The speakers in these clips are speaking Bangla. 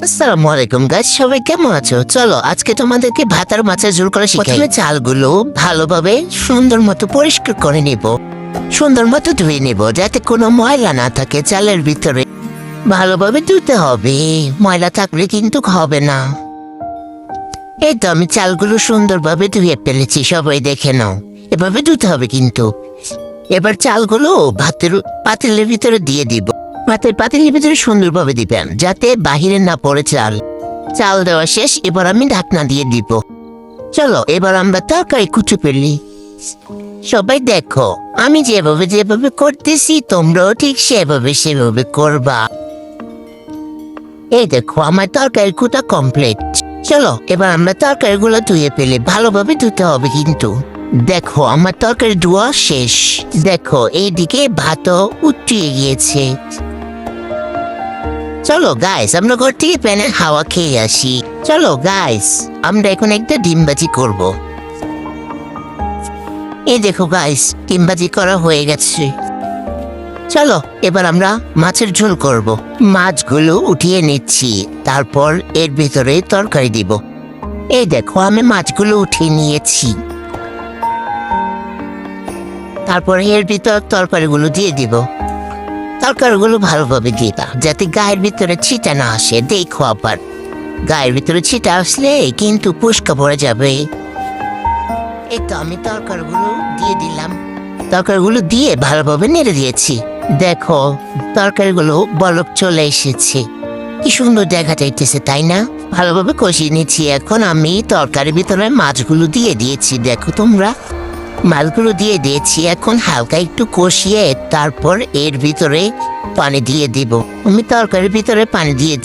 আসসালামু আলাইকুম গাইস, সবাই কেমন আছো? চলো আজকে তোমাদেরকে ভাত আর মাছের ঝোল করা শিখাই। প্রথমে চালগুলো ভালোভাবে সুন্দর মতো পরিষ্কার করে নিব, সুন্দর মতো ধুয়ে নিব যাতে কোনো ময়লা না থাকে চালের ভিতরে। ভালোভাবে ধুতে হবে, ময়লা থাকলে কিন্তু হবে না। এই তো আমি চালগুলো সুন্দরভাবে ধুয়ে ফেলেছি, সবাই দেখে নাও। এভাবে ধুতে হবে কিন্তু। এবার চালগুলো ভাতের পাতিলের ভিতরে দিয়ে দিব। ভাতের পাতিলের ভিতরে সুন্দরভাবে দিবেন যাতে বাহিরে না পড়ে চাল। চাল দেওয়া শেষ, এবার আমি ঢাকনা দিয়ে দিব। চলো এবার আমরা তরকারি কুচু ফেলি। সবাই দেখো, আমি যেভাবে যেভাবে করতেছি তোমরাও ঠিক সেভাবে করবা। এই দেখো আমার তরকারি কুটা কমপ্লিট। চলো এবার আমরা তরকারিগুলো ধুয়ে ফেলি, ভালোভাবে ধুতে হবে কিন্তু। দেখো আমার তরকারি ধোয়া শেষ। দেখো এইদিকে ভাতও উঠিয়ে গিয়েছে। চলো গাইস আমরা ঘর থেকে প্যানের হাওয়া খেয়ে আসি। চলো গাইস আমরা এখন একটা ডিমবাজি করব। এই দেখো গাইস ডিমবাজি করা হয়ে গেছে। চলো এবার আমরা মাছের ঝোল করব। মাছগুলো উঠিয়ে নিচ্ছি, তারপর এর ভিতরে তরকারি দিব। এই দেখো আমি মাছগুলো উঠিয়ে নিয়েছি, তারপর এর ভিতর তরকারিগুলো দিয়ে দিব। তরকারিগুলো ভালোভাবে দিবা যাতে গায়ের ভিতরে ছিটা না আসে। দেখো আবার গায়ের ভিতরে ছিটা আসলে কিন্তু পুষ্কা পড়ে যাবে। এই তো আমি তরকারিগুলো দিয়ে দিলাম। তরকারিগুলো দিয়ে ভালোভাবে নেড়ে দিয়েছি। দেখো তরকারিগুলো বলক চলে এসেছে, কি সুন্দর দেখা যাইতেছে তাই না? ভালোভাবে কষিয়ে নিচ্ছি। এখন আমি তরকারির ভিতরে মাছগুলো দিয়ে দিয়েছি। দেখো তোমরা মাছগুলো দিয়ে দিয়েছি। এখন হালকা একটু কষিয়ে তারপর এর ভিতরে পানি দিয়ে দিব। আমি তরকারির ভিতরে পানি দিয়ে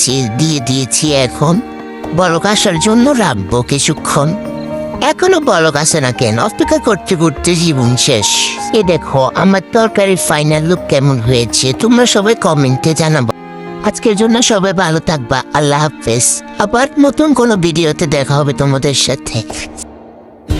দিয়েছি। এখন বলক আসার জন্য রাখবো কিছুক্ষণ। এখনো বলক আসে না কেন? অপেক্ষা করতে করতে জীবন শেষ। এ দেখো আমার তরকারির ফাইনাল লুক কেমন হয়েছে তোমরা সবাই কমেন্টে জানাবো। আজকের জন্য সবাই ভালো থাকবা। আল্লাহ হাফেজ। আবার নতুন কোনো ভিডিওতে দেখা হবে তোমাদের সাথে।